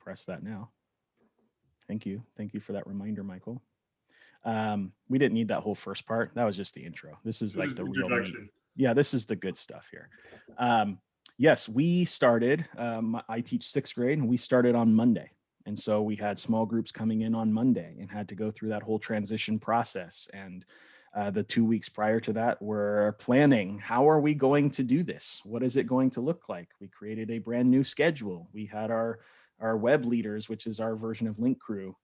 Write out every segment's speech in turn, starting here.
press that now. Thank you. Thank you for that reminder, Michael. We didn't need that whole first part. That was just the intro. This is like the real meat. Yeah, this is the good stuff here. Yes, we started, I teach 6th grade, and we started on Monday. And so we had small groups coming in on Monday and had to go through that whole transition process. And the 2 weeks prior to that, we're planning, how are we going to do this? What is it going to look like? We created a brand new schedule. We had our web leaders, which is our version of Link Crew,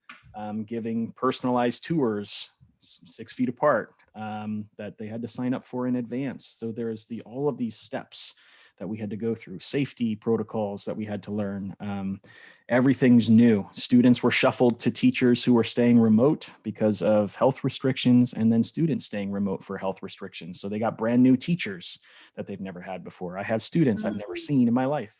giving personalized tours 6 feet apart that they had to sign up for in advance. So there's all of these steps that we had to go through, safety protocols that we had to learn. Everything's new. Students were shuffled to teachers who were staying remote because of health restrictions, and then students staying remote for health restrictions. So they got brand new teachers that they've never had before. I have students I've never seen in my life.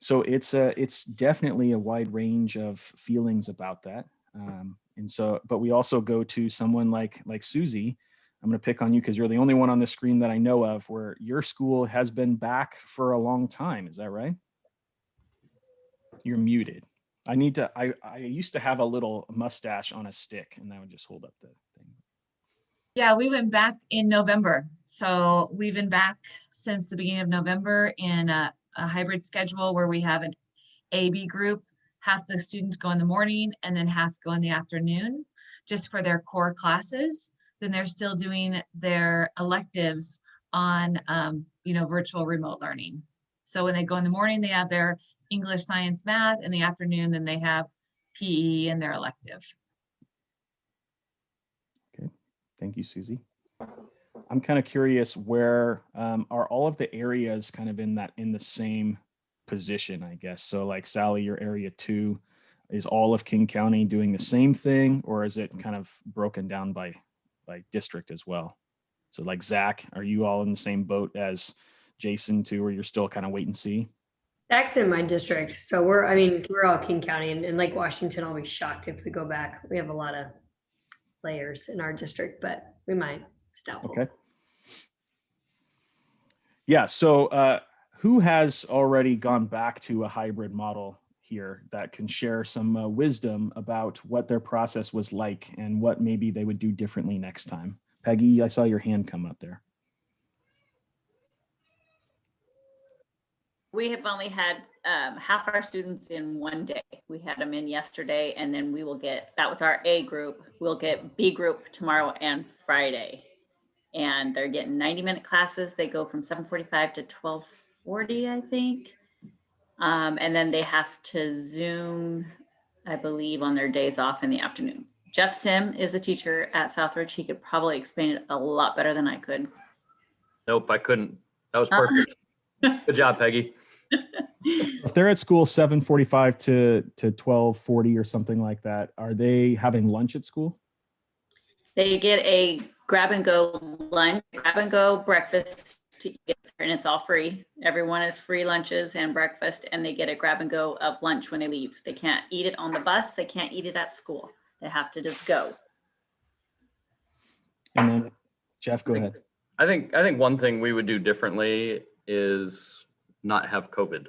So it's definitely a wide range of feelings about that. And so, but we also go to someone like Susie. I'm going to pick on you because you're the only one on the screen that I know of where your school has been back for a long time. Is that right? You're muted. I used to have a little mustache on a stick, and that would just hold up the thing. Yeah, we went back in November. So we've been back since the beginning of November in a hybrid schedule where we have an A-B group. Half the students go in the morning and then half go in the afternoon just for their core classes. Then they're still doing their electives on, virtual remote learning. So when they go in the morning, they have their English, science, math. In the afternoon, then they have PE and their elective. Okay, thank you, Susie. I'm kind of curious, where are all of the areas kind of in the same position, I guess? So like Sally, your area 2, is all of King County doing the same thing, or is it kind of broken down by district as well? So like Zach, are you all in the same boat as Jason too, or you're still kind of wait and see? Zach's in my district. So we're all King County, and Lake Washington, I'll be shocked if we go back. We have a lot of layers in our district, but we might. Okay. Yeah. So who has already gone back to a hybrid model here that can share some wisdom about what their process was like and what maybe they would do differently next time? Peggy, I saw your hand come up there. We have only had half our students in one day. We had them in yesterday, and then we will get, that was our A group. We'll get B group tomorrow and Friday. And they're getting 90-minute classes. They go from 7:45 to 12:40, I think. And then they have to Zoom, I believe, on their days off in the afternoon. Jeff Sim is a teacher at Southridge. He could probably explain it a lot better than I could. Nope, I couldn't. That was perfect. Good job, Peggy. If they're at school 7:45 to 12:40 or something like that, are they having lunch at school? They get a grab and go lunch, grab and go breakfast to get there, and it's all free. Everyone is free lunches and breakfast, and they get a grab and go of lunch when they leave. They can't eat it on the bus. They can't eat it at school. They have to just go. And then Jeff, go ahead. I think one thing we would do differently is not have COVID.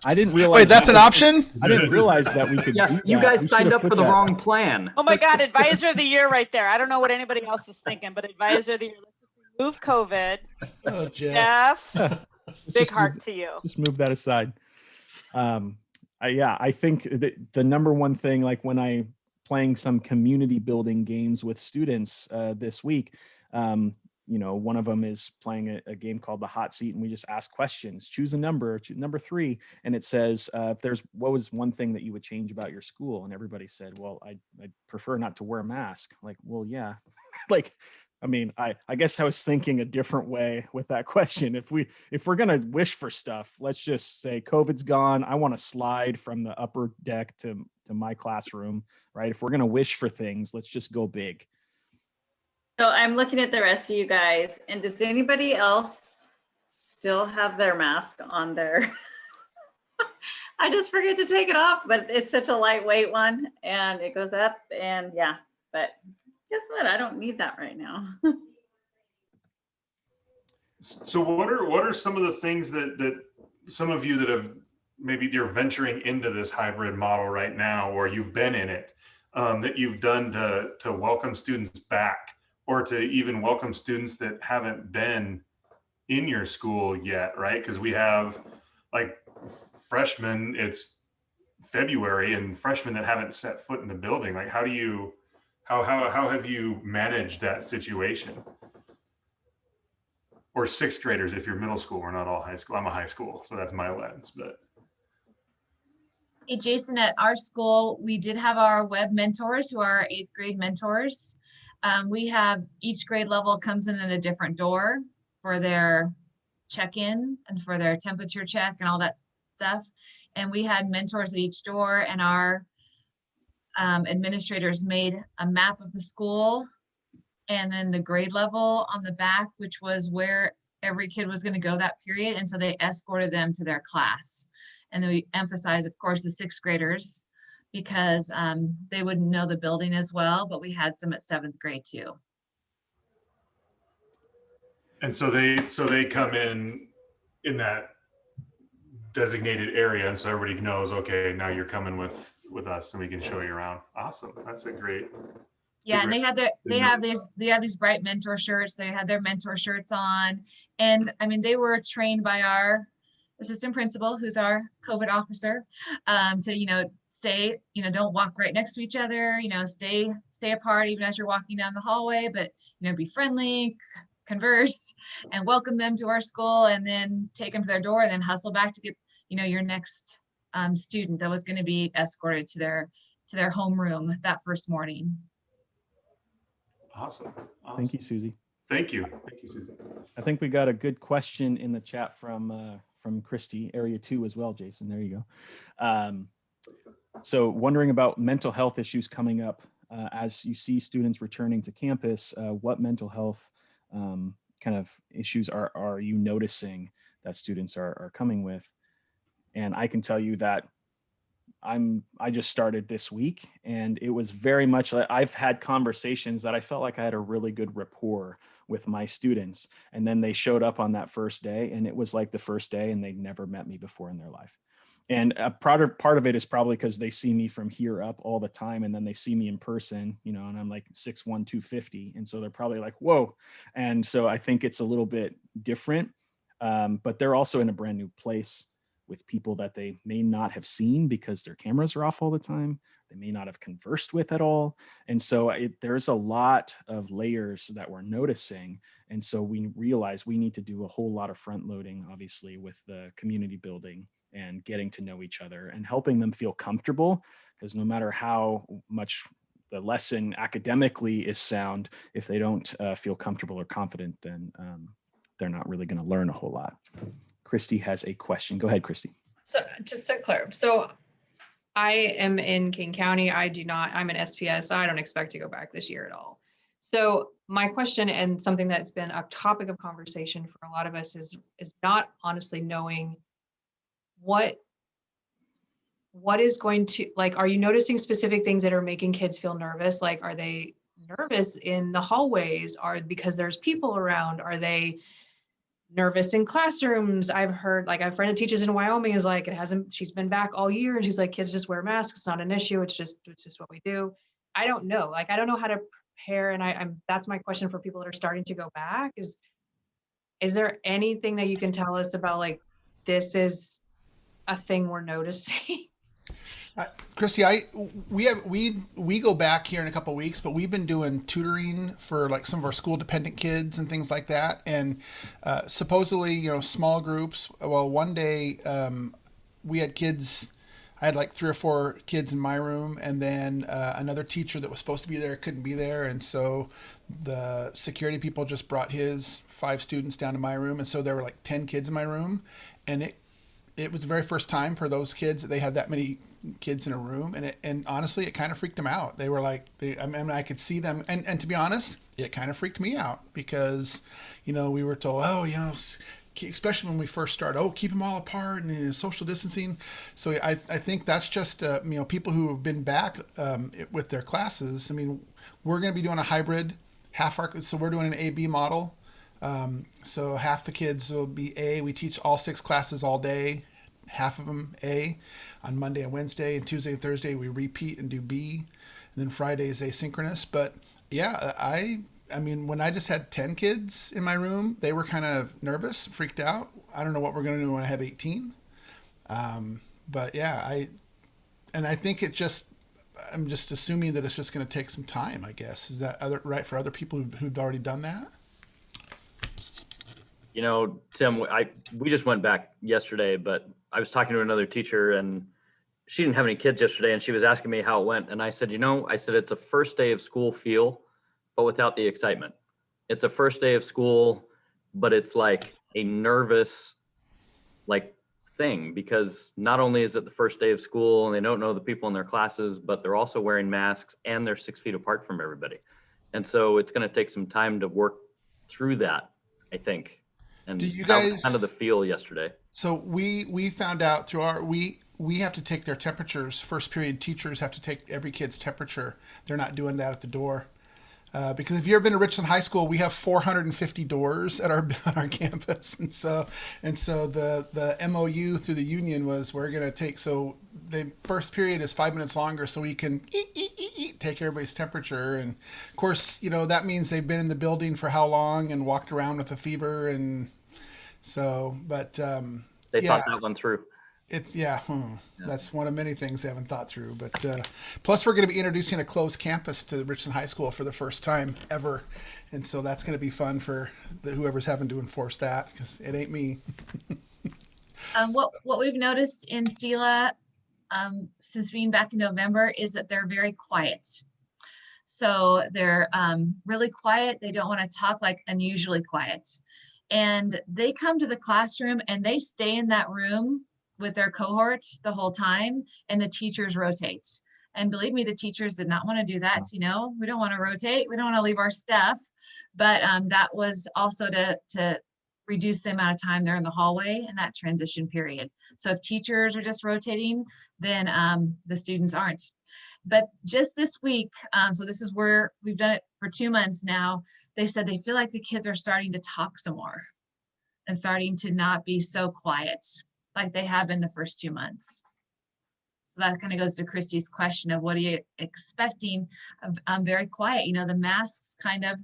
I didn't realize. Wait, that's an option? I didn't realize that we could do that. You guys signed up for the wrong plan. Oh my God, advisor of the year right there. I don't know what anybody else is thinking, but advisor of the year. Move COVID. Oh, Jeff. Big heart to you. Just move that aside. I think that the number one thing, like when I playing some community building games with students this week, one of them is playing a game called the hot seat, and we just ask questions, choose a number, number 3. And it says, what was one thing that you would change about your school? And everybody said, well, I'd prefer not to wear a mask. Like, well, yeah, I guess I was thinking a different way with that question. If we're going to wish for stuff, let's just say COVID's gone. I want to slide from the upper deck to my classroom, right? If we're going to wish for things, let's just go big. So I'm looking at the rest of you guys, and does anybody else still have their mask on there? I just forget to take it off, but it's such a lightweight one, and it goes up, and yeah, but guess what? I don't need that right now. So what are some of the things that some of you that have, maybe you're venturing into this hybrid model right now, or you've been in it, that you've done to welcome students back, or to even welcome students that haven't been in your school yet, right? Because we have like freshmen, it's February, and freshmen that haven't set foot in the building. Like, how have you managed that situation? Or sixth graders if you're middle school. We're not all high school. I'm a high school, so that's my lens. But Hey, Jason, at our school, we did have our web mentors who are our 8th grade mentors. We have each grade level comes in at a different door for their check-in and for their temperature check and all that stuff. And we had mentors at each door, and our administrators made a map of the school and then the grade level on the back, which was where every kid was going to go that period. And so they escorted them to their class. And then we emphasize, of course, the 6th graders, because they wouldn't know the building as well, but we had some at 7th grade too. and so they come in that designated area, and so everybody knows, okay, now you're coming with us, and we can show you around. Awesome, that's a great. Yeah, and they have these bright mentor shirts. They had their mentor shirts on, and I mean they were trained by our assistant principal, who's our COVID officer, to stay, don't walk right next to each other, stay apart even as you're walking down the hallway, but be friendly, converse, and welcome them to our school, and then take them to their door, and then hustle back to get your next student that was going to be escorted to their homeroom that first morning. Awesome. Thank you, Susie. Thank you, Susie. I think we got a good question in the chat from Christy, area 2 as well, Jason. There you go. So wondering about mental health issues coming up as you see students returning to campus. What mental health kind of issues are you noticing that students are coming with? And I can tell you that I just started this week, and it was very much like I've had conversations that I felt like I had a really good rapport with my students, and then they showed up on that first day, and it was like the first day, and they'd never met me before in their life. And a part of it is probably because they see me from here up all the time, and then they see me in person, and I'm like 6'1", 250, and so they're probably like, whoa. And so I think it's a little bit different, but they're also in a brand new place with people that they may not have seen because their cameras are off all the time. They may not have conversed with at all. And so there's a lot of layers that we're noticing. And so we realize we need to do a whole lot of front loading, obviously, with the community building and getting to know each other and helping them feel comfortable, because no matter how much the lesson academically is sound, if they don't feel comfortable or confident, then they're not really going to learn a whole lot. Christy has a question. Go ahead, Christy. So just to clarify, so I am in King County. I'm an SPS. I don't expect to go back this year at all. So my question, and something that's been a topic of conversation for a lot of us, is not honestly knowing what is going to, like, are you noticing specific things that are making kids feel nervous? Like, are they nervous in the hallways? Because there's people around? Are they nervous in classrooms? I've heard, like, a friend that teaches in Wyoming is like, she's been back all year, and she's like, kids just wear masks. It's not an issue. It's just what we do. I don't know. Like, I don't know how to prepare. And that's my question for people that are starting to go back is there anything that you can tell us about, like, this is a thing we're noticing? Christy, we go back here in a couple of weeks, but we've been doing tutoring for like some of our school dependent kids and things like that. And supposedly, small groups. Well, one day we had kids. I had like 3 or 4 kids in my room, and then another teacher that was supposed to be there couldn't be there, and so the security people just brought his 5 students down to my room, and so there were like 10 kids in my room, and it was the very first time for those kids that they had that many kids in a room, and honestly, it kind of freaked them out. They were like, I could see them, and to be honest, it kind of freaked me out because, we were told, especially when we first started, keep them all apart and social distancing. So I think that's just people who have been back with their classes. I mean, we're going to be doing a hybrid so we're doing an A/B model. So half the kids will be A. We teach all 6 classes all day. Half of them A. On Monday and Wednesday, and Tuesday and Thursday we repeat and do B. And then Friday is asynchronous. But yeah, I mean, when I just had 10 kids in my room, they were kind of nervous, freaked out. I don't know what we're going to do when I have 18. But yeah, I think I'm just assuming that it's just going to take some time, I guess. Is that right for other people who've already done that? You know, Tim, we just went back yesterday, but I was talking to another teacher and she didn't have any kids yesterday, and she was asking me how it went. And I said, it's a first day of school feel, but without the excitement. It's a first day of school, but it's like a nervous thing, because not only is it the first day of school and they don't know the people in their classes, but they're also wearing masks and they're 6 feet apart from everybody. And so it's going to take some time to work through that, I think. And do you that was guys kind of the feel yesterday? So we found out through we have to take their temperatures. First period teachers have to take every kid's temperature. They're not doing that at the door. Because if you've ever been to Richland High School, we have 450 doors at our campus, and so the MOU through the union was we're going to take, so the first period is 5 minutes longer, so we can take everybody's temperature, and of course that means they've been in the building for how long and walked around with a fever, and so they thought that one through. That's one of many things they haven't thought through. But plus, we're going to be introducing a closed campus to Richland High School for the first time ever, and so that's going to be fun for whoever's having to enforce that, because it ain't me. What we've noticed in SELA since being back in November is that they're very quiet. So they're really quiet. They don't want to talk, like unusually quiet, and they come to the classroom and they stay in that room with their cohorts the whole time, and the teachers rotate. And believe me, the teachers did not want to do that. We don't want to rotate. We don't want to leave our stuff. But that was also to reduce the amount of time they're in the hallway in that transition period. So if teachers are just rotating, then the students aren't. But just this week, so this is where we've done it for 2 months now, they said they feel like the kids are starting to talk some more and starting to not be so quiet like they have been the first 2 months. So that kind of goes to Christy's question of what are you expecting? I'm very quiet. The masks kind of,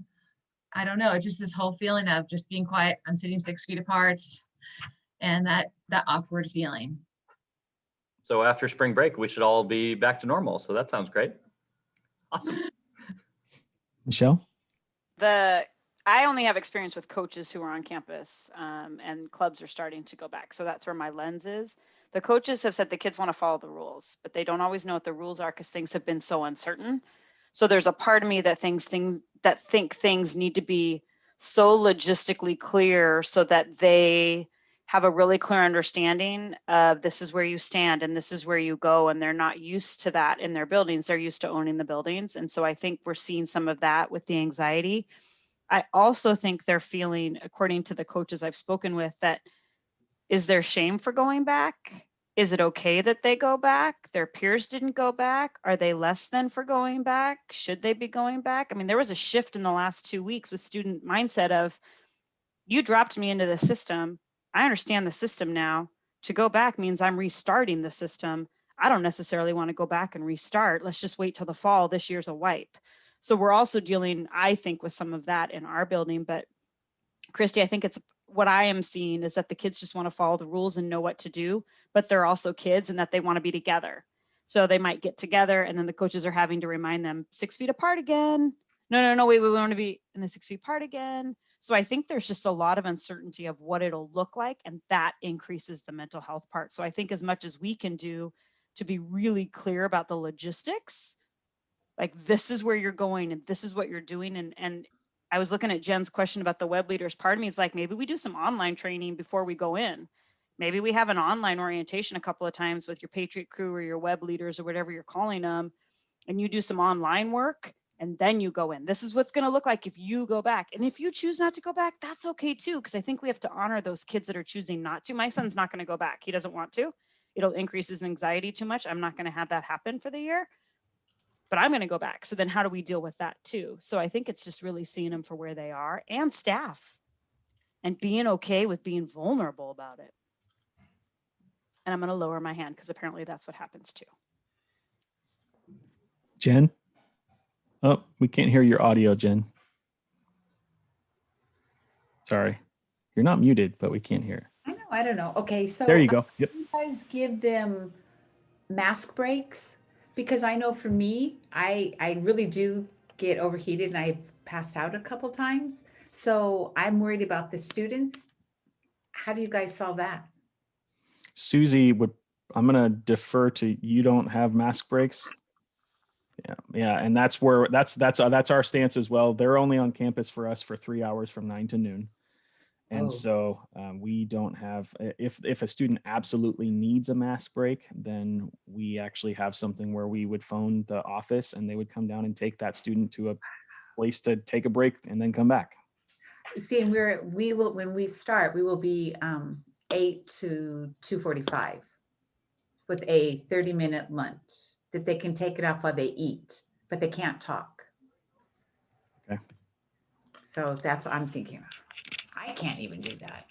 I don't know, it's just this whole feeling of just being quiet. I'm sitting 6 feet apart, and that awkward feeling. So after spring break, we should all be back to normal. So that sounds great. Awesome. Michelle? I only have experience with coaches who are on campus, and clubs are starting to go back. So that's where my lens is. The coaches have said the kids want to follow the rules, but they don't always know what the rules are because things have been so uncertain. So there's a part of me that think things need to be so logistically clear so that they have a really clear understanding of this is where you stand and this is where you go. And they're not used to that in their buildings. They're used to owning the buildings. And so I think we're seeing some of that with the anxiety. I also think they're feeling, according to the coaches I've spoken with, that is there shame for going back? Is it okay that they go back? Their peers didn't go back. Are they less than for going back? Should they be going back? I mean, there was a shift in the last 2 weeks with student mindset of, you dropped me into the system. I understand the system now. To go back means I'm restarting the system. I don't necessarily want to go back and restart. Let's just wait till the fall. This year's a wipe. So we're also dealing, I think, with some of that in our building. But Christy, I think it's what I am seeing is that the kids just want to follow the rules and know what to do, but they're also kids and that they want to be together. So they might get together and then the coaches are having to remind them 6 feet apart again. No, wait, we want to be in the 6 feet apart again. So I think there's just a lot of uncertainty of what it'll look like, and that increases the mental health part. So I think as much as we can do to be really clear about the logistics, like this is where you're going and this is what you're doing. And I was looking at Jen's question about the web leaders. Part of me is like, maybe we do some online training before we go in. Maybe we have an online orientation a couple of times with your Patriot crew or your web leaders or whatever you're calling them, and you do some online work and then you go in. This is what's going to look like if you go back. And if you choose not to go back, that's okay too, because I think we have to honor those kids that are choosing not to. My son's not going to go back. He doesn't want to. It'll increase his anxiety too much. I'm not going to have that happen for the year. But I'm going to go back. So then how do we deal with that too? So I think it's just really seeing them for where they are, and staff. and being okay with being vulnerable about it. And I'm going to lower my hand because apparently that's what happens too. Jen? Oh, we can't hear your audio, Jen. Sorry. You're not muted, but we can't hear. I don't know. Okay, so There you go. Yep. you guys give them mask breaks? Because I know for me, I really do get overheated and I've passed out a couple times. So I'm worried about the students. How do you guys solve that? Susie I'm going to defer to, you don't have mask breaks. Yeah. And that's where, that's our stance as well. They're only on campus for us for 3 hours from 9 to noon. And so we don't have, if a student absolutely needs a mask break, then we actually have something where we would phone the office and they would come down and take that student to a place to take a break and then come back. See, and we will, when we start, we will be 8 to 2:45 with a 30-minute lunch that they can take it off while they eat, but they can't talk. Okay. So that's what I'm thinking. I can't even do that.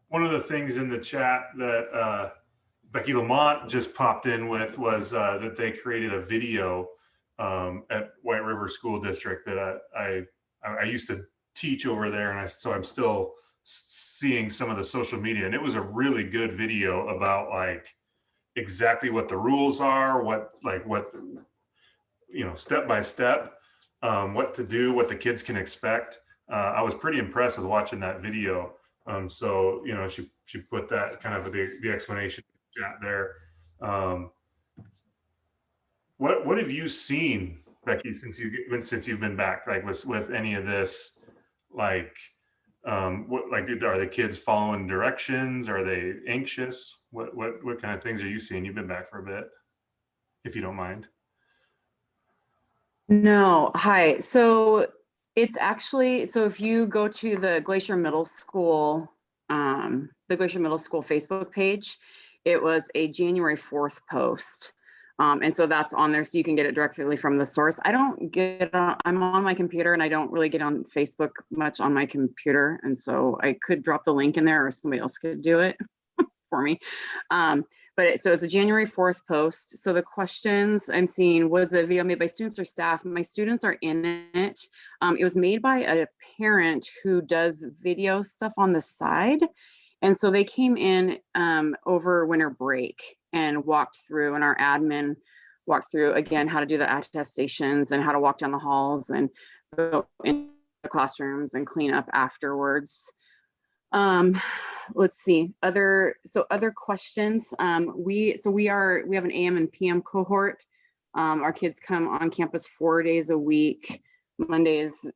One of the things in the chat that Becky Lamont just popped in with was that they created a video at White River School District that I used to teach over there, and so I'm still seeing some of the social media, and it was a really good video about like exactly what the rules are, what step by step, what to do, what the kids can expect. I was pretty impressed with watching that video. So, she put that kind of the explanation chat there. What have you seen, Becky, since you've been back, like with any of this, like, are the kids following directions? Are they anxious? What kind of things are you seeing? You've been back for a bit, if you don't mind. No, hi. So it's actually, so if you go to the Glacier Middle School Facebook page, it was a January 4th post. And so that's on there, so you can get it directly from the source. I'm on my computer and I don't really get on Facebook much on my computer. And so I could drop the link in there or somebody else could do it for me. So it's a January 4th post. So the questions I'm seeing, was a video made by students or staff? My students are in it. It was made by a parent who does video stuff on the side. And so they came in over winter break and walked through, and our admin walked through again how to do the attestations and how to walk down the halls and go in the classrooms and clean up afterwards. Let's see, other questions. We have an AM and PM cohort. Our kids come on campus 4 days a week. Mondays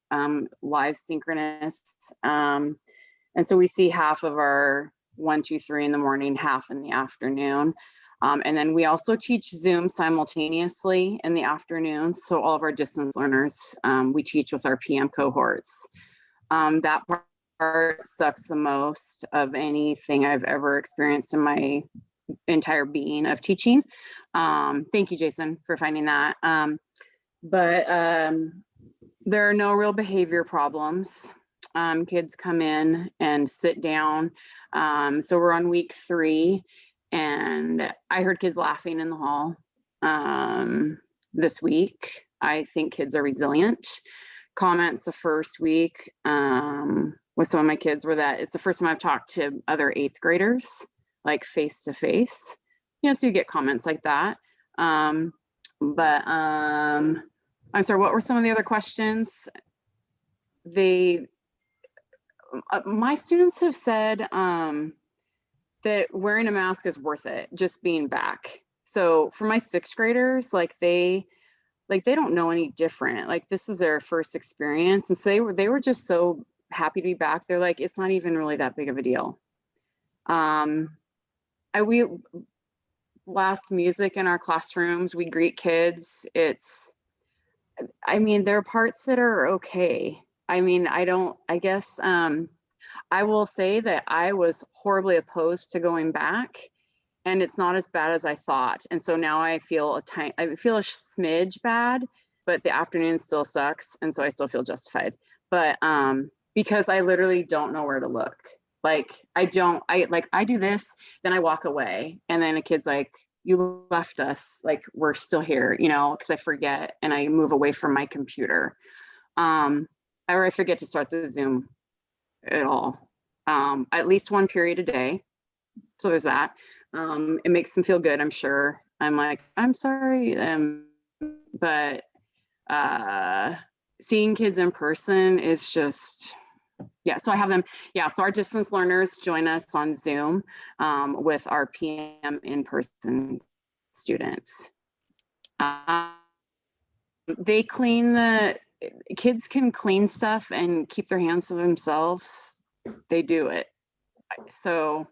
live synchronous. And so we see half of our 1, 2, 3 in the morning, half in the afternoon. And then we also teach Zoom simultaneously in the afternoons. So all of our distance learners, we teach with our PM cohorts. That part sucks the most of anything I've ever experienced in my entire being of teaching. Thank you, Jason, for finding that. But there are no real behavior problems. Kids come in and sit down. So we're on week 3, and I heard kids laughing in the hall this week. I think kids are resilient. Comments the first week with some of my kids were that it's the first time I've talked to other 8th graders, like face to face. So you get comments like that. I'm sorry, what were some of the other questions? My students have said that wearing a mask is worth it, just being back. So for my 6th graders, they don't know any different. Like, this is their first experience. And so they were just so happy to be back. They're like, it's not even really that big of a deal. We blast music in our classrooms. We greet kids. There are parts that are okay. I will say that I was horribly opposed to going back, and it's not as bad as I thought. And so now I feel a smidge bad, but the afternoon still sucks. And so I still feel justified. But because I literally don't know where to look. Like I do this, then I walk away, and then a kid's like, you left us, like we're still here, because I forget and I move away from my computer. Or I forget to start the Zoom at all. At least one period a day. So there's that. It makes them feel good, I'm sure. I'm like, I'm sorry. But seeing kids in person is just, yeah. So I have them, yeah. So our distance learners join us on Zoom with our PM in-person students. They kids can clean stuff and keep their hands to themselves. They do it. So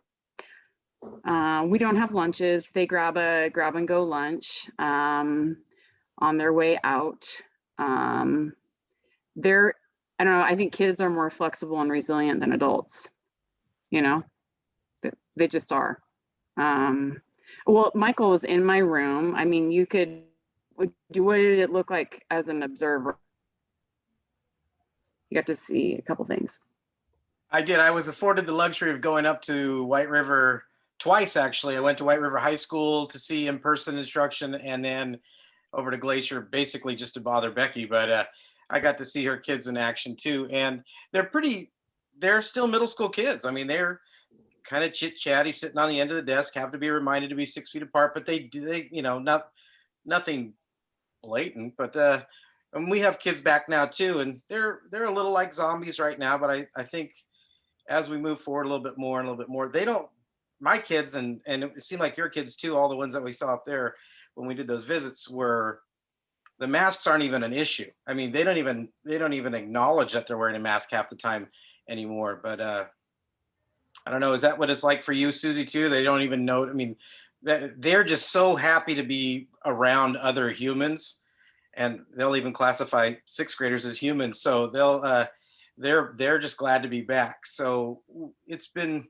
we don't have lunches. They grab and go lunch on their way out. I don't know, I think kids are more flexible and resilient than adults, they just are. Well, Michael was in my room. I mean, what did it look like as an observer? You got to see a couple things. I did. I was afforded the luxury of going up to White River twice, actually. I went to White River High School to see in-person instruction, and then over to Glacier, basically just to bother Becky. But I got to see her kids in action too. And they're still middle school kids. I mean, they're kind of chit-chatty, sitting on the end of the desk, have to be reminded to be 6 feet apart, but they nothing blatant. But and we have kids back now too, and they're a little like zombies right now. But I think as we move forward a little bit more, my kids, and it seemed like your kids too, all the ones that we saw up there when we did those visits, were the masks aren't even an issue. I mean, they don't even acknowledge that they're wearing a mask half the time anymore. But I don't know, is that what it's like for you, Susie, too? They don't even know. I mean, they're just so happy to be around other humans, and they'll even classify sixth graders as humans. So they're just glad to be back. So it's been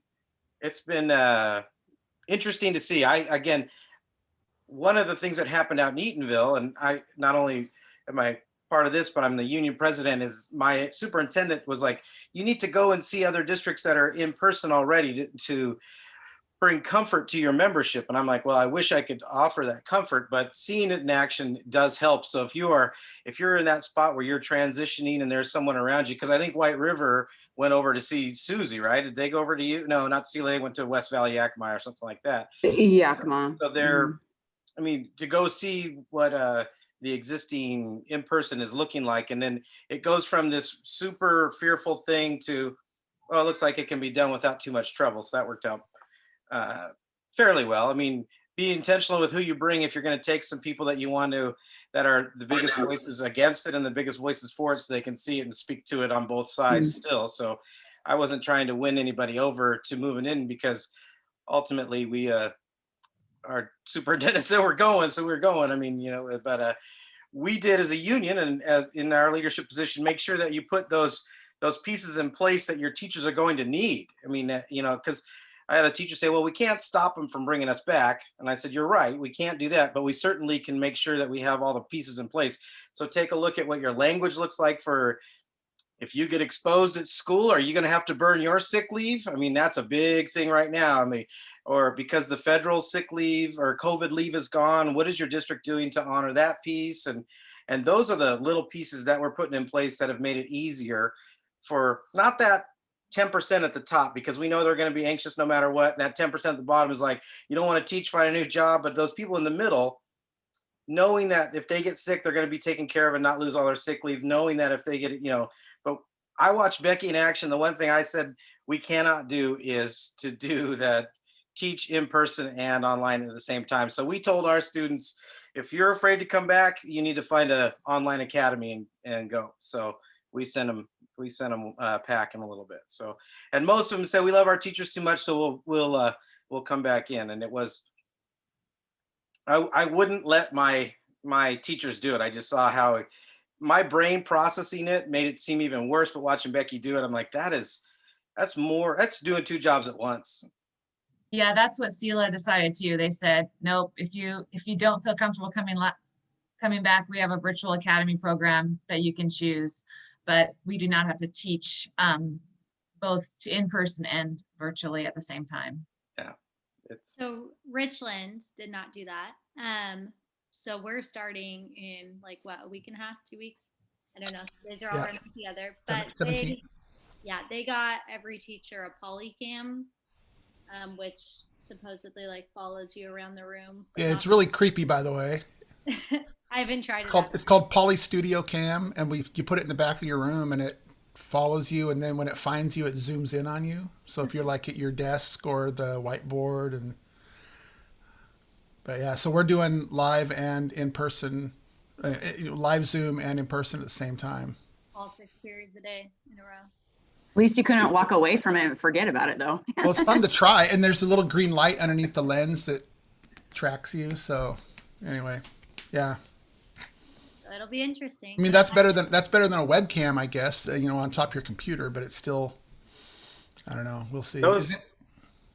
interesting to see. Again, one of the things that happened out in Eatonville, and I not only am I part of this, but I'm the union president, is my superintendent was like, you need to go and see other districts that are in person already to bring comfort to your membership. And I'm like, well, I wish I could offer that comfort, but seeing it in action does help. So if you're in that spot where you're transitioning and there's someone around you, because I think White River went over to see Susie, right? Did they go over to you? No, not see. They went to West Valley Yakima or something like that. Yakima. So they're, I mean, to go see what the existing in-person is looking like. And then it goes from this super fearful thing to, well, it looks like it can be done without too much trouble. So that worked out fairly well. I mean, be intentional with who you bring. If you're going to take some people that you want to, that are the biggest voices against it and the biggest voices for it, so they can see it and speak to it on both sides still. So I wasn't trying to win anybody over to moving in, because ultimately our superintendent said we're going, so we're going. I mean, but we did as a union and in our leadership position, make sure that you put those pieces in place that your teachers are going to need. I mean, because I had a teacher say, well, we can't stop them from bringing us back. And I said, you're right, we can't do that, but we certainly can make sure that we have all the pieces in place. So take a look at what your language looks like for, if you get exposed at school, are you going to have to burn your sick leave? I mean, that's a big thing right now. I mean, or because the federal sick leave or COVID leave is gone, what is your district doing to honor that piece? And those are the little pieces that we're putting in place that have made it easier for not that 10% at the top, because we know they're going to be anxious no matter what. That 10% at the bottom is like, you don't want to teach, find a new job. But those people in the middle, knowing that if they get sick, they're going to be taken care of and not lose all their sick leave, knowing that if they get, but I watched Becky in action. The one thing I said we cannot do is to do that, teach in person and online at the same time. So we told our students, if you're afraid to come back, you need to find an online academy and go. So we sent them packing a little bit. So, and most of them said we love our teachers too much, so we'll come back in. And it was, I wouldn't let my teachers do it. I just saw how my brain processing it made it seem even worse. But watching Becky do it, I'm like, that's doing two jobs at once. Yeah, that's what SELA decided too. They said, nope, if you don't feel comfortable coming back, we have a virtual academy program that you can choose. but we do not have to teach both in person and virtually at the same time. Yeah. It's So Richland did not do that. So we're starting in like what, a week and a half, 2 weeks? I don't know. These are all Yeah. running together, but 17. they got every teacher a polycam, which supposedly like follows you around the room. Yeah, it's really creepy, by the way. I haven't tried It's it called out. it's called Poly Studio Cam, and you put it in the back of your room, and it follows you, and then when it finds you, it zooms in on you. So if you're like at your desk or the whiteboard, but yeah, so we're doing live and in person, live Zoom and in person at the same time. All 6 periods a day in a row. At least you couldn't walk away from it and forget about it though. Well, it's fun to try, and there's a little green light underneath the lens that tracks you. So anyway, yeah. So it'll be interesting. I mean, that's better than a webcam, I guess. On top of your computer, but it's still, I don't know. We'll see.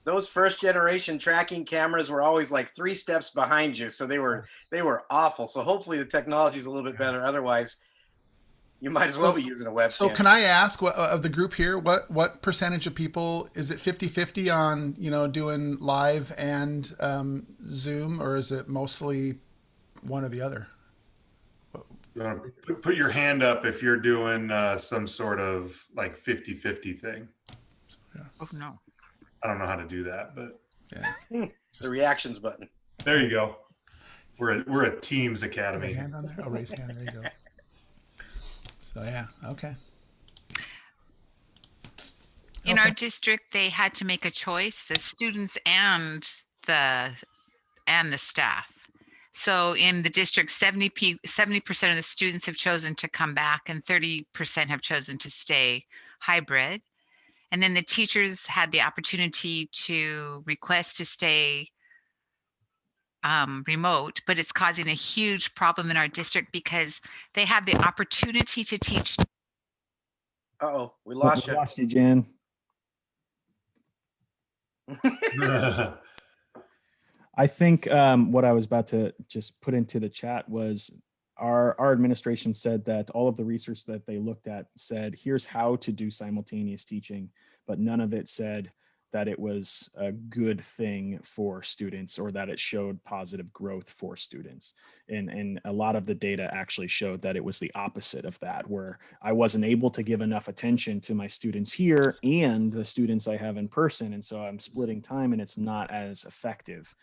Those first generation tracking cameras were always like 3 steps behind you, so they were awful. So hopefully the technology is a little bit better. Otherwise, you might as well be using a webcam. So can I ask, of the group here, what percentage of people, is it 50-50 on doing live and Zoom, or is it mostly one or the other? Put your hand up if you're doing some sort of like 50-50 thing. Oh no. I don't know how to do that, but yeah. The reactions button. There you go. We're a Teams Academy. Raise hand on there. Oh, raise hand. There you go. So yeah, okay. In our district, they had to make a choice, the students and the staff. So in the district, 70% of the students have chosen to come back and 30% have chosen to stay hybrid. And then the teachers had the opportunity to request to stay remote, but it's causing a huge problem in our district because they have the opportunity to teach. Uh-oh, we lost you. Lost you, Jen. I think what I was about to just put into the chat was our administration said that all of the research that they looked at said, here's how to do simultaneous teaching, but none of it said that it was a good thing for students or that it showed positive growth for students. And a lot of the data actually showed that it was the opposite of that, where I wasn't able to give enough attention to my students here and the students I have in person. And so I'm splitting time and it's not as effective.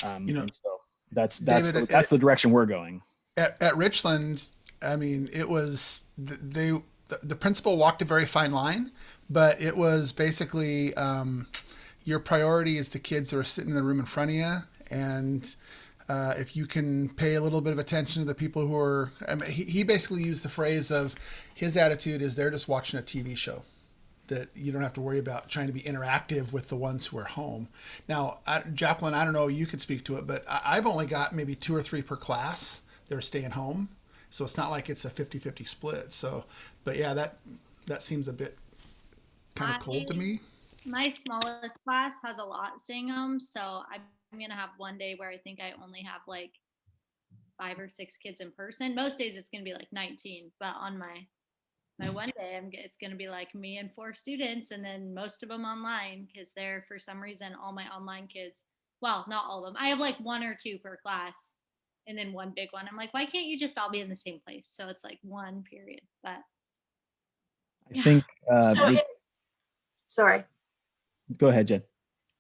And so that's David, the direction we're going. At Richland, I mean, it was, the principal walked a very fine line, but it was basically your priority is the kids that are sitting in the room in front of you. And if you can pay a little bit of attention to the people who are, I mean, he basically used the phrase of his attitude is they're just watching a TV show, that you don't have to worry about trying to be interactive with the ones who are home. Now, Jacqueline, I don't know, you could speak to it, but I've only got maybe 2 or 3 per class. They're staying home. So it's not like it's a 50-50 split. So, but yeah, that seems a bit kind of cold to me. My smallest class has a lot staying home. So I'm going to have one day where I think I only have like 5 or 6 kids in person. Most days it's going to be like 19, but on my one day, it's going to be like me and 4 students, and then most of them online because they're, for some reason, all my online kids, well, not all of them. I have like 1 or 2 per class and then 1 big one. I'm like, why can't you just all be in the same place? So it's like 1 period, but. I think, sorry. Go ahead, Jen.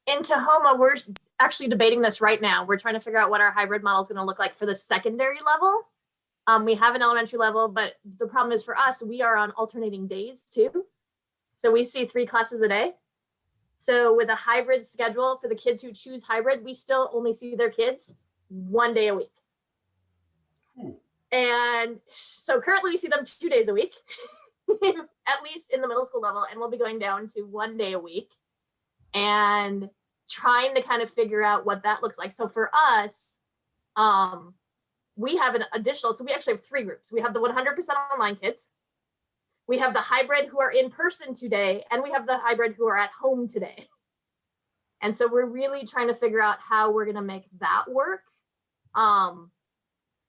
In Tahoma, we're actually debating this right now. We're trying to figure out what our hybrid model is going to look like for the secondary level. We have an elementary level, but the problem is for us, we are on alternating days too. So we see 3 classes a day. So with a hybrid schedule for the kids who choose hybrid, we still only see their kids 1 day a week. And so currently we see them 2 days a week, at least in the middle school level, and we'll be going down to 1 day a week and trying to kind of figure out what that looks like. So for us, we have an additional, so we actually have 3 groups. We have the 100% online kids, we have the hybrid who are in person today, and we have the hybrid who are at home today. And so we're really trying to figure out how we're going to make that work.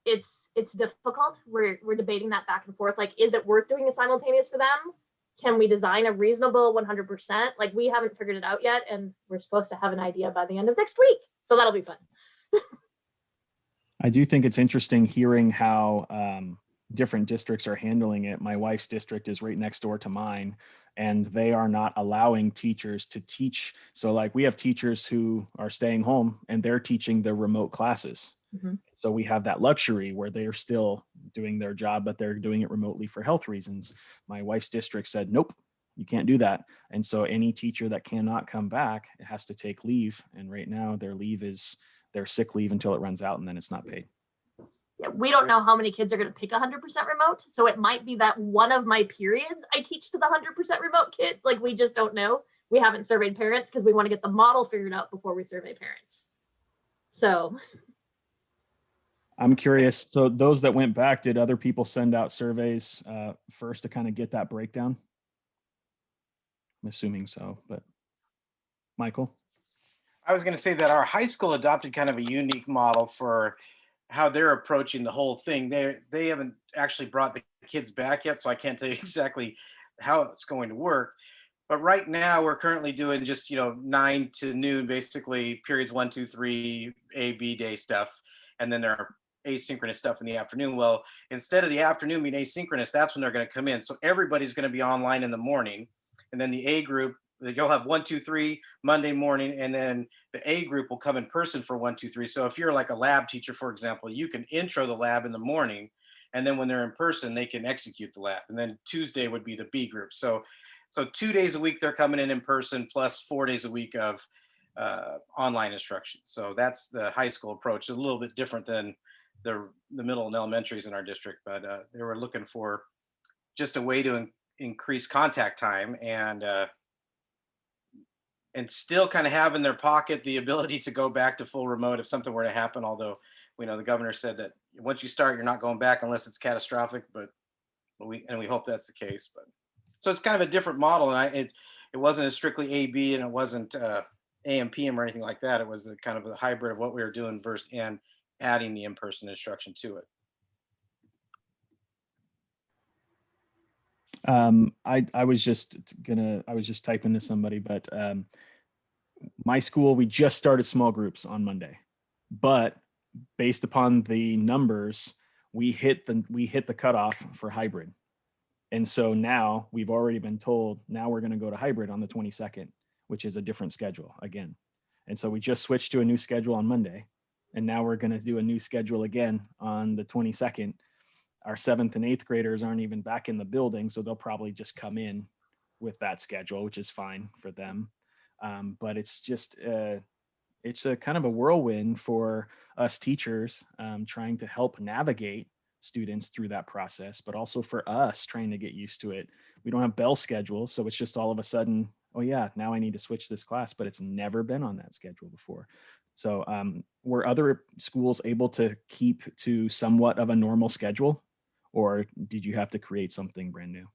it's difficult. We're debating that back and forth. Like, is it worth doing a simultaneous for them? Can we design a reasonable 100%? Like, we haven't figured it out yet, and we're supposed to have an idea by the end of next week. So that'll be fun. I do think it's interesting hearing how different districts are handling it. My wife's district is right next door to mine, and they are not allowing teachers to teach. So like we have teachers who are staying home and they're teaching the remote classes. Mm-hmm. So we have that luxury where they are still doing their job, but they're doing it remotely for health reasons. My wife's district said, nope, you can't do that. And so any teacher that cannot come back has to take leave. And right now their leave is their sick leave until it runs out, and then it's not paid. Yeah, we don't know how many kids are going to pick 100% remote. So it might be that one of my periods I teach to the 100% remote kids. Like, we just don't know. We haven't surveyed parents because we want to get the model figured out before we survey parents. So I'm curious. So those that went back, did other people send out surveys first to kind of get that breakdown? I'm assuming so, but Michael? I was going to say that our high school adopted kind of a unique model for how they're approaching the whole thing. They haven't actually brought the kids back yet, so I can't tell you exactly how it's going to work. But right now we're currently doing just 9 to noon, basically periods 1, 2, 3, A, B day stuff, and then there are asynchronous stuff in the afternoon. Well, instead of the afternoon being asynchronous, that's when they're going to come in. So everybody's going to be online in the morning, and then the A group, you'll have 1, 2, 3 Monday morning, and then the A group will come in person for 1, 2, 3. So if you're like a lab teacher, for example, you can intro the lab in the morning, and then when they're in person, they can execute the lab. And then Tuesday would be the B group. So 2 days a week they're coming in person, plus 4 days a week of online instruction. So that's the high school approach. A little bit different than the middle and elementaries in our district, but they were looking for just a way to increase contact time and still kind of have in their pocket the ability to go back to full remote if something were to happen. Although we know the governor said that once you start, you're not going back unless it's catastrophic, but we hope that's the case. But so it's kind of a different model, and it wasn't as strictly AB, and it wasn't AM PM or anything like that. It was a kind of a hybrid of what we were doing versus and adding the in-person instruction to it. I was just typing to somebody, but my school, we just started small groups on Monday, but based upon the numbers, we hit the cutoff for hybrid. And so now we've already been told, now we're going to go to hybrid on the 22nd, which is a different schedule again. And so we just switched to a new schedule on Monday, and now we're going to do a new schedule again on the 22nd. Our 7th and 8th graders aren't even back in the building, so they'll probably just come in with that schedule, which is fine for them. But it's just, it's a kind of a whirlwind for us teachers trying to help navigate students through that process, but also for us trying to get used to it. We don't have bell schedules, so it's just all of a sudden, oh yeah, now I need to switch this class, but it's never been on that schedule before. So were other schools able to keep to somewhat of a normal schedule, or did you have to create something brand new?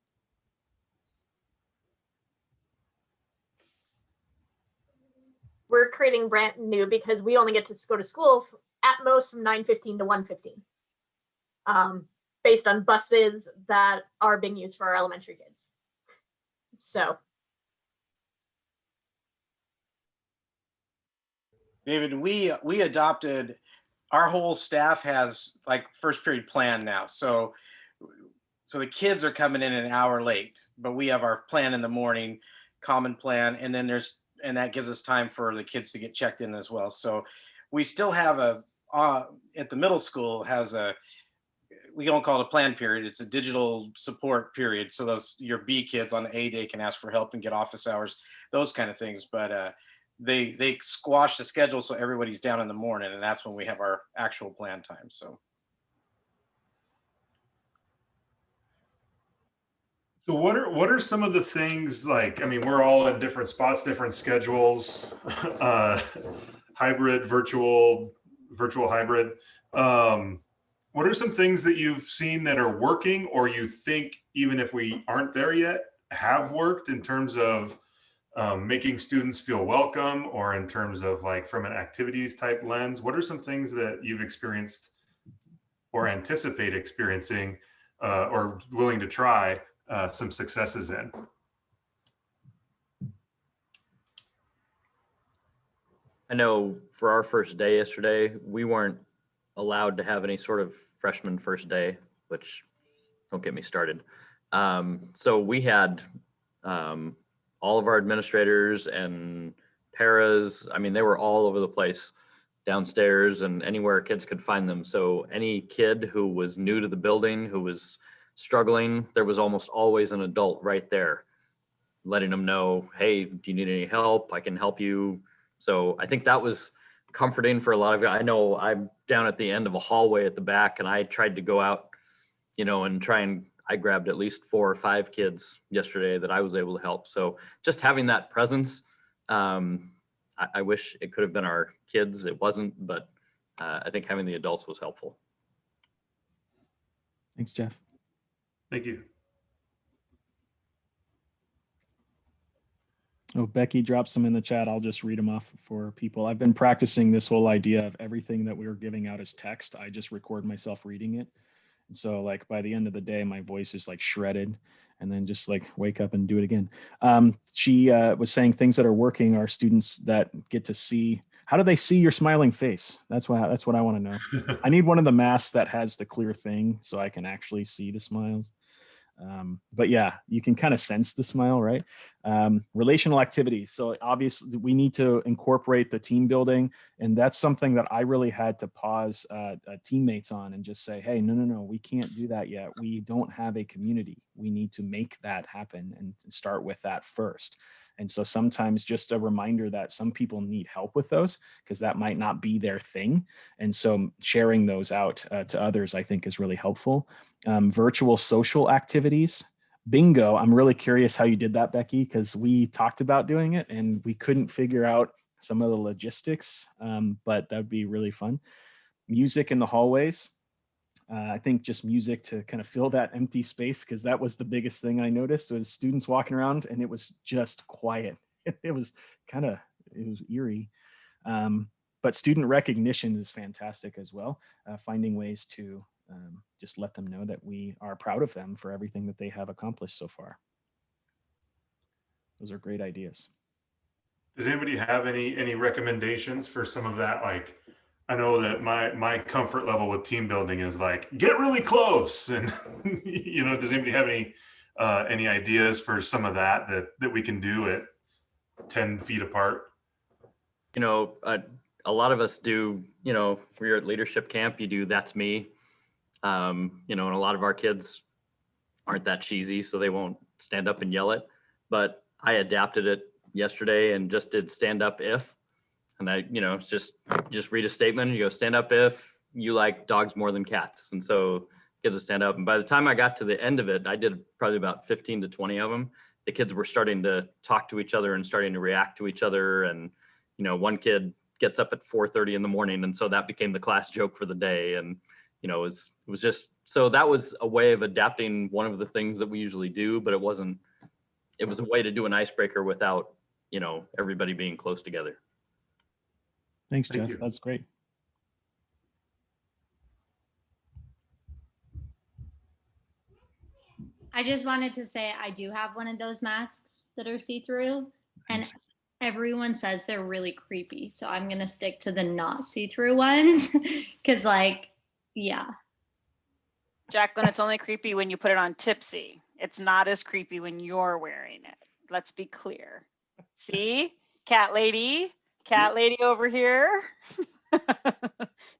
we're creating brand new because we only get to go to school at most from 9:15 to 1:15, based on buses that are being used for our elementary kids. So. David, we adopted, our whole staff has like first period plan now. So the kids are coming in an hour late, but we have our plan in the morning, common plan, and then and that gives us time for the kids to get checked in as well. So we still have at the middle school we don't call it a plan period. It's a digital support period. So your B kids on the A day can ask for help and get office hours, those kind of things. But they squash the schedule so everybody's down in the morning, and that's when we have our actual plan time. So what are some of the things, like, I mean, we're all in different spots, different schedules, hybrid, virtual hybrid. What are some things that you've seen that are working, or you think, even if we aren't there yet, have worked in terms of making students feel welcome, or in terms of like from an activities type lens? What are some things that you've experienced or anticipate experiencing or willing to try some successes in? I know for our first day yesterday, we weren't allowed to have any sort of freshman first day, which don't get me started. So we had all of our administrators and paras. I mean, they were all over the place downstairs and anywhere kids could find them. So any kid who was new to the building, who was struggling, there was almost always an adult right there letting them know, hey, do you need any help? I can help you. So I think that was comforting for a lot of guys. I know I'm down at the end of a hallway at the back, and I tried to go out, and I grabbed at least 4 or 5 kids yesterday that I was able to help. So just having that presence, I wish it could have been our kids. It wasn't, but I think having the adults was helpful. Thanks, Jeff. Thank you. Oh, Becky dropped some in the chat. I'll just read them off for people. I've been practicing this whole idea of everything that we were giving out as text. I just record myself reading it. And so like by the end of the day, my voice is like shredded, and then just like wake up and do it again. She was saying things that are working are students that get to see, how do they see your smiling face? That's what I want to know. I need one of the masks that has the clear thing so I can actually see the smiles. But yeah, you can kind of sense the smile, right? Relational activities. So obviously we need to incorporate the team building. And that's something that I really had to pause teammates on and just say, hey, no, we can't do that yet. We don't have a community. We need to make that happen and start with that first. And so sometimes just a reminder that some people need help with those because that might not be their thing. And so sharing those out to others, I think, is really helpful. Virtual social activities. Bingo. I'm really curious how you did that, Becky, because we talked about doing it and we couldn't figure out some of the logistics, but that'd be really fun. Music in the hallways. I think just music to kind of fill that empty space, because that was the biggest thing I noticed was students walking around and it was just quiet. It was eerie. But student recognition is fantastic as well. Finding ways to just let them know that we are proud of them for everything that they have accomplished so far. Those are great ideas. Does anybody have any recommendations for some of that? Like, I know that my comfort level with team building is like, get really close. And, does anybody have any ideas for some of that we can do at 10 feet apart? A lot of us do, we're at leadership camp, you do, that's me. And a lot of our kids aren't that cheesy, so they won't stand up and yell it. But I adapted it yesterday and just did stand up if. And it's just, you just read a statement and you go, stand up if you like dogs more than cats. And so kids will stand up. And by the time I got to the end of it, I did probably about 15 to 20 of them. The kids were starting to talk to each other and starting to react to each other. And, one kid gets up at 4:30 in the morning. And so that became the class joke for the day. And, it was just, so that was a way of adapting one of the things that we usually do, but it was a way to do an icebreaker without, everybody being close together. Thanks, Jeff. That's great. I just wanted to say I do have one of those masks that are see-through, and everyone says they're really creepy. So I'm going to stick to the not see-through ones because yeah. Jacqueline, it's only creepy when you put it on Tipsy. It's not as creepy when you're wearing it. Let's be clear. See? Cat lady over here.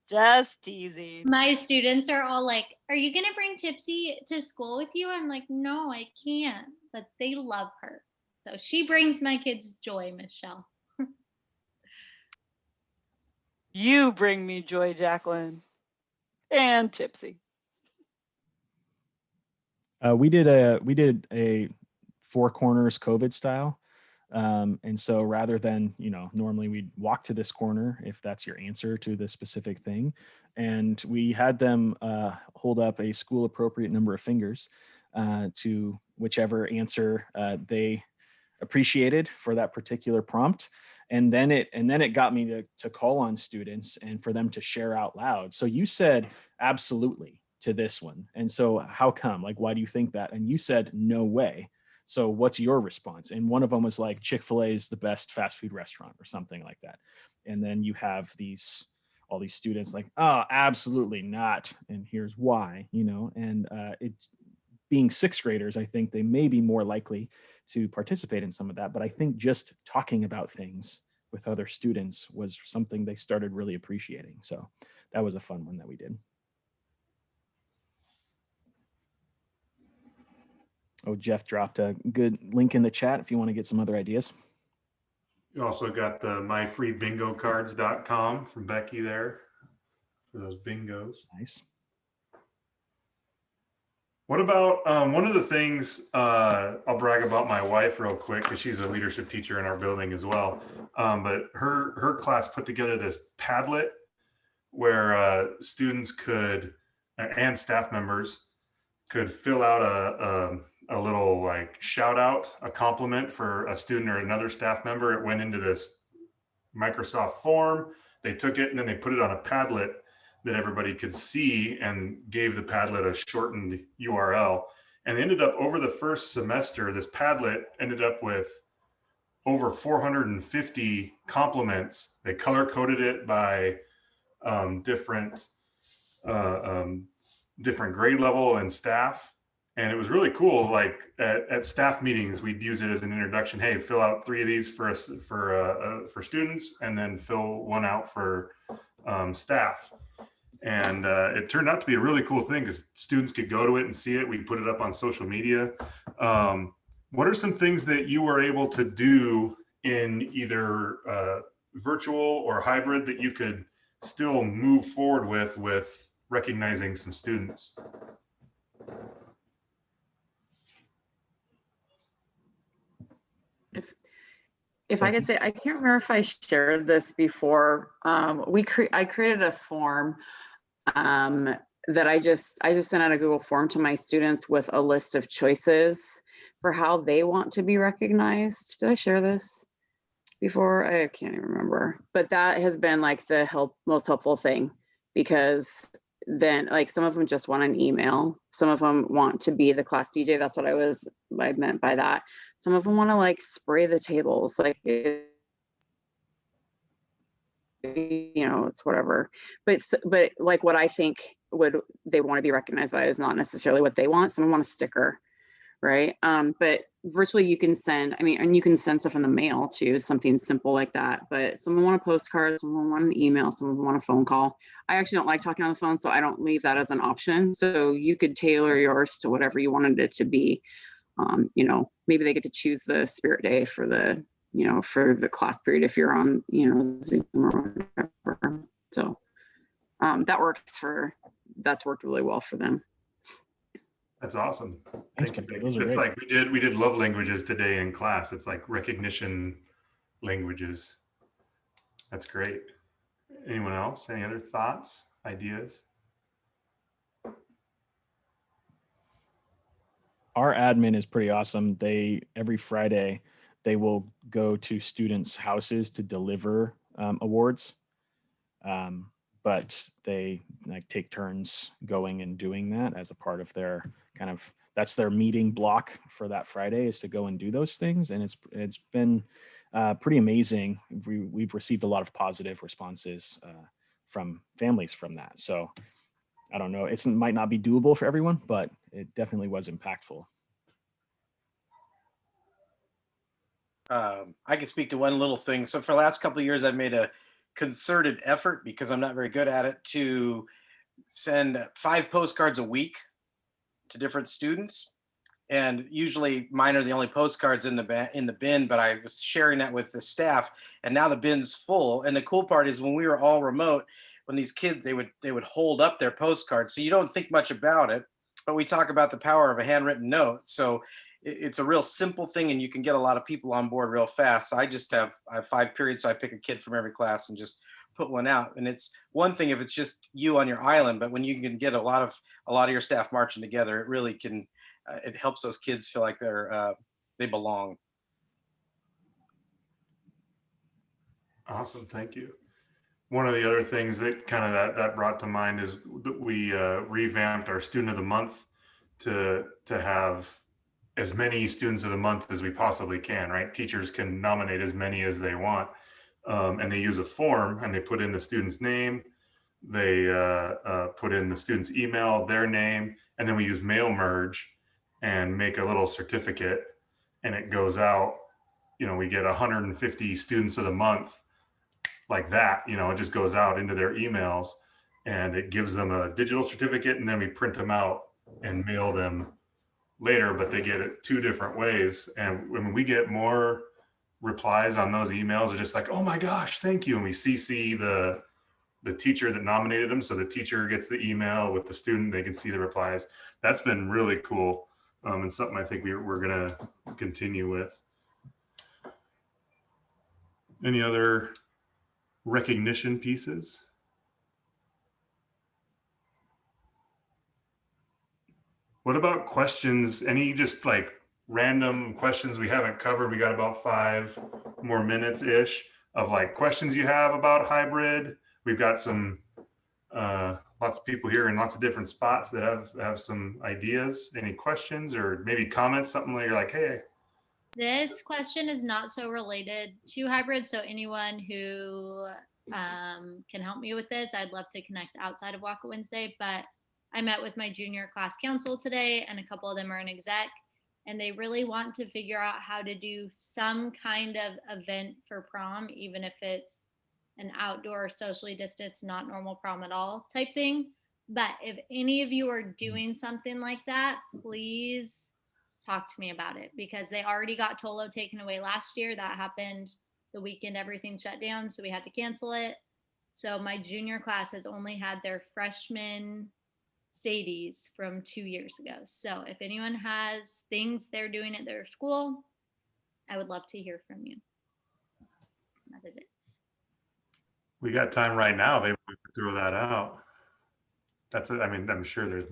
Just teasing. My students are all like, are you going to bring Tipsy to school with you? I'm like, no, I can't. But they love her. So she brings my kids joy, Michelle. You bring me joy, Jacqueline. And Tipsy. We did a 4 corners COVID style. And so rather than, normally we'd walk to this corner if that's your answer to the specific thing. And we had them hold up a school appropriate number of fingers to whichever answer appreciated for that particular prompt. And then it got me to call on students and for them to share out loud. So you said absolutely to this one. And so how come? Like, why do you think that? And you said no way. So what's your response? And one of them was like, Chick-fil-A is the best fast food restaurant or something like that. And then you have all these students like, oh, absolutely not. And here's why, and it's being sixth graders, I think they may be more likely to participate in some of that. But I think just talking about things with other students was something they started really appreciating. So that was a fun one that we did. Oh, Jeff dropped a good link in the chat if you want to get some other ideas. You also got the myfreebingocards.com from Becky there for those bingos. Nice. What about one of the things, I'll brag about my wife real quick because she's a leadership teacher in our building as well. But her class put together this Padlet where students could, and staff members could fill out a little like shout out, a compliment for a student or another staff member. It went into this Microsoft form. They took it and then they put it on a Padlet that everybody could see and gave the Padlet a shortened URL. And they ended up over the first semester, this Padlet ended up with over 450 compliments. They color coded it by different grade level and staff. And it was really cool. Like at staff meetings, we'd use it as an introduction. Hey, fill out 3 of these for students, and then fill one out for staff. And it turned out to be a really cool thing because students could go to it and see it. We put it up on social media. What are some things that you were able to do in either virtual or hybrid that you could still move forward with recognizing some students? If I could say, I can't remember if I shared this before. I created a form that I just sent out a Google form to my students with a list of choices for how they want to be recognized. Did I share this before? I can't even remember, but that has been like the most helpful thing, because then like some of them just want an email. Some of them want to be the class DJ. That's what I meant by that. Some of them want to like spray the tables, like, it's whatever. But like what I think they want to be recognized by is not necessarily what they want. Some want a sticker, right? But virtually you can send, and you can send stuff in the mail too, something simple like that. But someone want a postcard, someone want an email, someone want a phone call. I actually don't like talking on the phone, so I don't leave that as an option. So you could tailor yours to whatever you wanted it to be. Maybe they get to choose the spirit day for the class period if you're on, Zoom or whatever. So that's worked really well for them. That's awesome. Thanks, Thank you, Becky. Becky. It's like we did love languages today in class. It's like recognition languages. That's great. Anyone else? Any other thoughts, ideas? Our admin is pretty awesome. Every Friday, they will go to students' houses to deliver awards. But they like take turns going and doing that as a part of their that's their meeting block for that Friday, is to go and do those things. And it's been pretty amazing. We've received a lot of positive responses from families from that. So I don't know, it might not be doable for everyone, but it definitely was impactful. I can speak to one little thing. So for the last couple of years, I've made a concerted effort, because I'm not very good at it, to send 5 postcards a week to different students. And usually mine are the only postcards in the bin, but I was sharing that with the staff, and now the bin's full. And the cool part is when we were all remote, when these kids, they would hold up their postcards. So you don't think much about it, but we talk about the power of a handwritten note. So it's a real simple thing, and you can get a lot of people on board real fast. So I have 5 periods, so I pick a kid from every class and just put one out. And it's one thing if it's just you on your island, but when you can get a lot of your staff marching together, it really can, it helps those kids feel like they belong. Awesome, thank you. One of the other things that kind of that brought to mind is that we revamped our student of the month to have as many students of the month as we possibly can, right? Teachers can nominate as many as they want. And they use a form and they put in the student's name, they put in the student's email, their name, and then we use mail merge and make a little certificate, and it goes out. You know, we get 150 students of the month like that. You know, it just goes out into their emails and it gives them a digital certificate, and then we print them out and mail them later, but they get it 2 different ways. And when we get more replies on those emails, are just like, oh my gosh, thank you. And we CC the teacher that nominated them. So the teacher gets the email with the student, they can see the replies. That's been really cool. And something I think we're going to continue with. Any other recognition pieces? What about questions? Any just like random questions we haven't covered? We got about 5 more minutes ish of like questions you have about hybrid. We've got some lots of people here in lots of different spots that have some ideas. Any questions or maybe comments? Something like you're like, hey. This question is not so related to hybrid. So anyone who can help me with this, I'd love to connect outside of WACA Wednesday. But I met with my junior class council today, and a couple of them are in exec, and they really want to figure out how to do some kind of event for prom, even if it's an outdoor, socially distanced, not normal prom at all type thing. But if any of you are doing something like that, please talk to me about it, because they already got Tolo taken away last year. That happened the weekend everything shut down, so we had to cancel it. So my junior class has only had their freshman Sadies from 2 years ago. So if anyone has things they're doing at their school, I would love to hear from you. That is it. We got time right now. They would throw that out. That's it. I mean, I'm sure there's.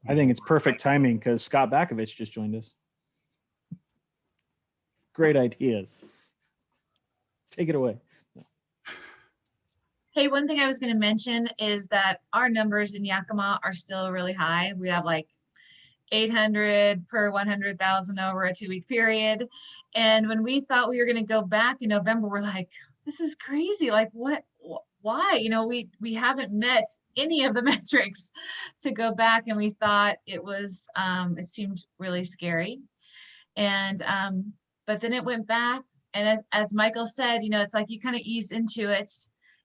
I think it's perfect timing because Scott Bakovich just joined us. Great ideas. Take it away. Hey, one thing I was going to mention is that our numbers in Yakima are still really high. We have like 800 per 100,000 over a 2-week period. And when we thought we were going to go back in November, we're like, this is crazy. Like, what? Why? You know, we haven't met any of the metrics to go back, and we thought it was, it seemed really scary. And, but then it went back. And as Michael said, you know, it's like you kind of ease into it.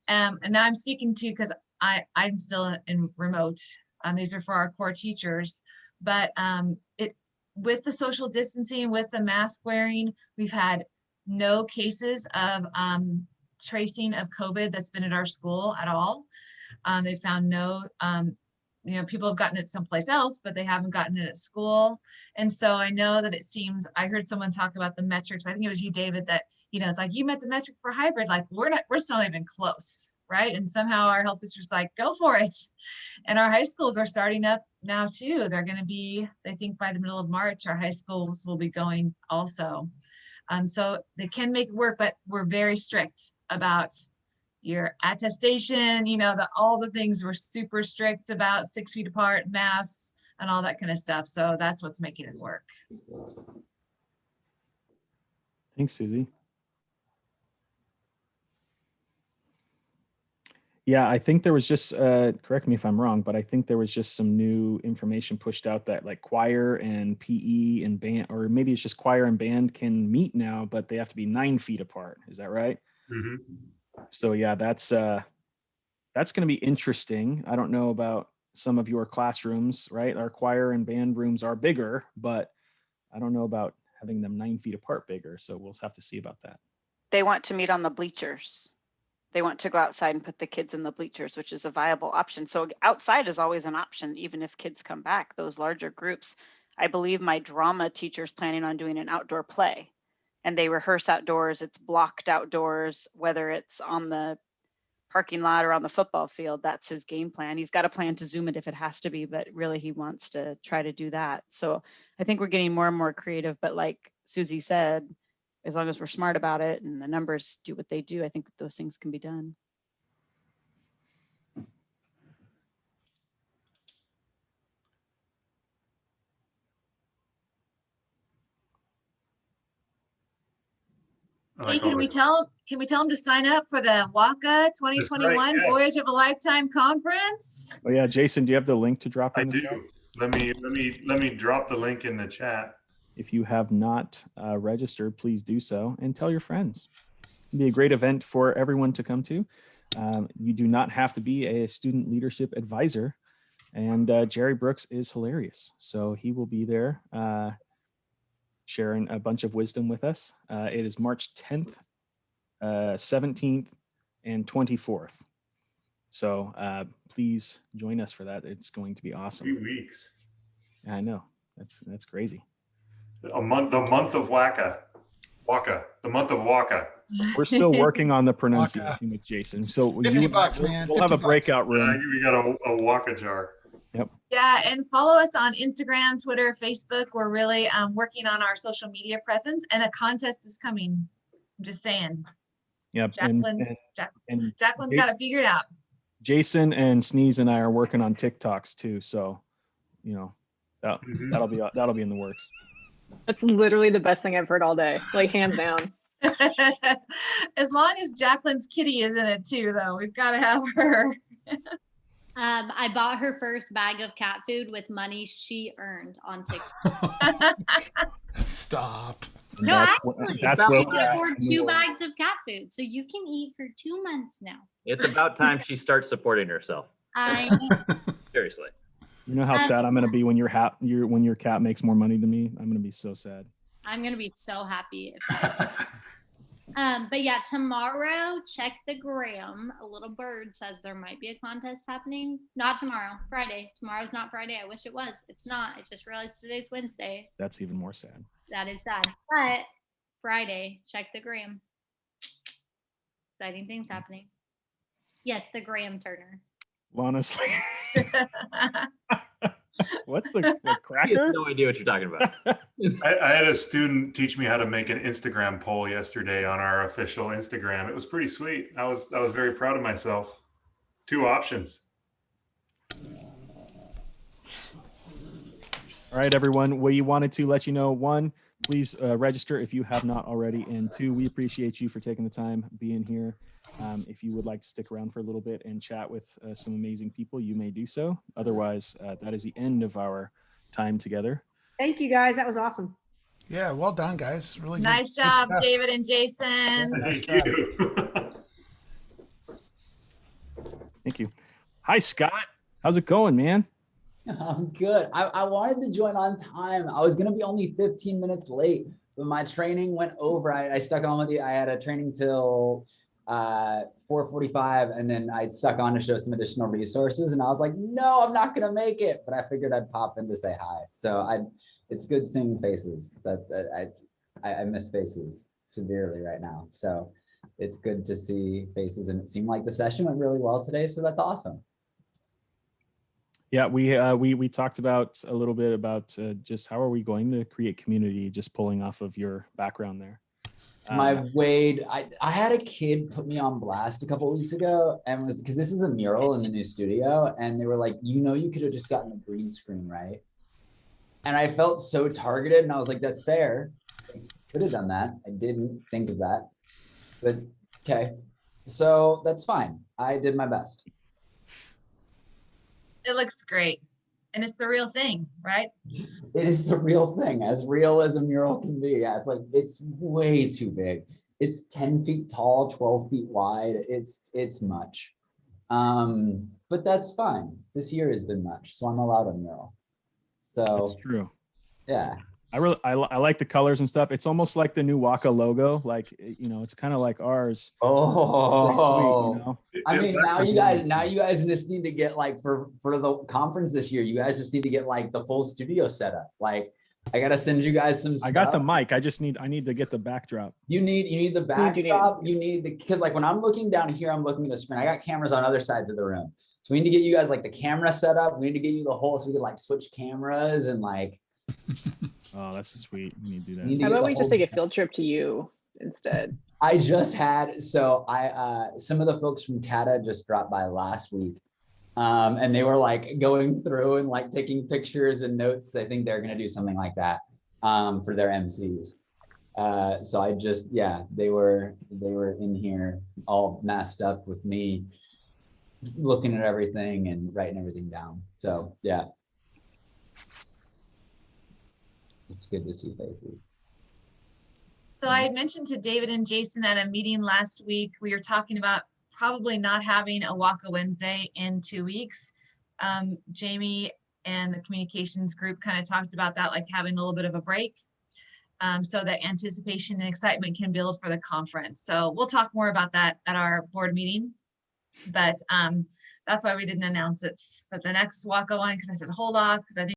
And now I'm speaking to, because I'm still in remote. These are for our core teachers. But with the social distancing, with the mask wearing, we've had no cases of tracing of COVID that's been at our school at all. They found no, you know, people have gotten it someplace else, but they haven't gotten it at school. And so I know that it seems, I heard someone talk about the metrics. I think it was you, David, that, you know, it's like you met the metric for hybrid, like we're still not even close, right? And somehow our health district's like, go for it. And our high schools are starting up now too. They're going to be, I think by the middle of March, our high schools will be going also. So they can make it work, but we're very strict about your attestation, you know, all the things we're super strict about, 6 feet apart, masks, and all that kind of stuff. So that's what's making it work. Thanks, Susie. Yeah, I think there was just, correct me if I'm wrong, but I think there was just some new information pushed out that like choir and PE and band, or maybe it's just choir and band can meet now, but they have to be 9 feet apart. Is that right? Mm-hmm. So yeah, that's going to be interesting. I don't know about some of your classrooms, right? Our choir and band rooms are bigger, but I don't know about having them 9 feet apart bigger. So we'll have to see about that. They want to meet on the bleachers. They want to go outside and put the kids in the bleachers, which is a viable option. So outside is always an option, even if kids come back, those larger groups. I believe my drama teacher's planning on doing an outdoor play, and they rehearse outdoors. It's blocked outdoors, whether it's on the parking lot or on the football field. That's his game plan. He's got a plan to Zoom it if it has to be, but really he wants to try to do that. So I think we're getting more and more creative, but like Susie said, as long as we're smart about it and the numbers do what they do, I think those things can be done. Hey, can we tell them to sign up for the WACA 2021 yes. Voyage of a Lifetime Conference? Oh yeah, Jason, do you have the link to drop I in the do. chat? Let me drop the link in the chat. If you have not registered, please do so and tell your friends. It'll be a great event for everyone to come to. You do not have to be a student leadership advisor, and Jerry Brooks is hilarious. So he will be there sharing a bunch of wisdom with us. It is March 10th, 17th, and 24th. So please join us for that. It's going to be awesome. 3 weeks. I know. That's crazy. The month of WACA. The month of WACA. We're still working on the pronunciation with Jason. So $50, man. We'll have a $50. breakout room. We got a WACA jar. Yep. Yeah, and follow us on Instagram, Twitter, Facebook. We're really working on our social media presence, and a contest is coming. I'm just saying. Yep. Jacqueline's got it figured out. Jason and Sneeze and I are working on TikToks too. So, that'll be in the works. That's literally the best thing I've heard all day, like hands down. As long as Jacqueline's kitty is in it too, though, we've got to have her. I bought her first bag of cat food with money she earned on TikTok. Stop. No, That's where you can afford 2 bags of cat food, so you can eat for 2 months now. It's about time she starts supporting herself. Seriously. You know how sad I'm gonna be when your cat makes more money than me. I'm gonna be so sad. I'm gonna be so happy if that but yeah, tomorrow, check the gram. A little bird says there might be a contest happening. Not tomorrow, Friday. Tomorrow's not Friday. I wish it was. It's not. I just realized today's Wednesday. That's even more sad. That is sad. But Friday, check the gram. Exciting things happening. Yes, the Graham Turner. Honestly. What's the I cracker? have no idea what you're talking about. I had a student teach me how to make an Instagram poll yesterday on our official Instagram. It was pretty sweet. I was very proud of myself. 2 options. All right, everyone. We wanted to let you know, 1, please register if you have not already, and 2, we appreciate you for taking the time being here. If you would like to stick around for a little bit and chat with some amazing people, you may do so. Otherwise, that is the end of our time together. Thank you guys. That was awesome. Yeah, well done, guys. Really good. Nice Good job, stuff. David and Jason. Thank you. Thank you. Hi, Scott. How's it going, man? I'm good. I wanted to join on time. I was going to be only 15 minutes late, but my training went over. I stuck on with you. I had a training till 4:45, and then I stuck on to show some additional resources, and I was like, no, I'm not going to make it, but I figured I'd pop in to say hi. So it's good seeing faces. I miss faces severely right now. So it's good to see faces, and it seemed like the session went really well today. So that's awesome. Yeah, we talked about a little bit about just how are we going to create community, just pulling off of your background there. My Wade, I had a kid put me on blast a couple of weeks ago, and was because this is a mural in the new studio, and they were like, you could have just gotten a green screen, right? And I felt so targeted, and I was like, that's fair. Could have done that. I didn't think of that, but okay. So that's fine. I did my best. It looks great. And it's the real thing, right? It is the real thing, as real as a mural can be. Yeah, it's way too big. It's 10 feet tall, 12 feet wide. It's much. But that's fine. This year has been much, so I'm allowed a mural. So that's true. Yeah. I like the colors and stuff. It's almost like the new WACA logo. Like, it's kind of like ours. Oh, sweet, I mean, now you guys just need to get like for the conference this year, you guys just need to get like the full studio setup. Like, I gotta send you guys some stuff. I got the mic. I need to get the backdrop. You need the backdrop. You need because like when I'm looking down here, I'm looking at a screen. I got cameras on other sides of the room. So we need to get you guys like the camera set up. We need to get you the whole so we can like switch cameras and like. Oh, that's sweet. We need to do that. How about we just take a field trip to you? instead. I just had, so some of the folks from CATA just dropped by last week. And they were like going through and like taking pictures and notes. I think they're going to do something like that for their MCs. So I just, yeah, they were in here all masked up with me, looking at everything and writing everything down. So yeah, it's good to see faces. So I had mentioned to David and Jason at a meeting last week, we were talking about probably not having a WACA Wednesday in 2 weeks. Jamie and the communications group kind of talked about that, like having a little bit of a break, so that anticipation and excitement can build for the conference. So we'll talk more about that at our board meeting. But that's why we didn't announce it. But the next WACA one, because I said hold off, because I think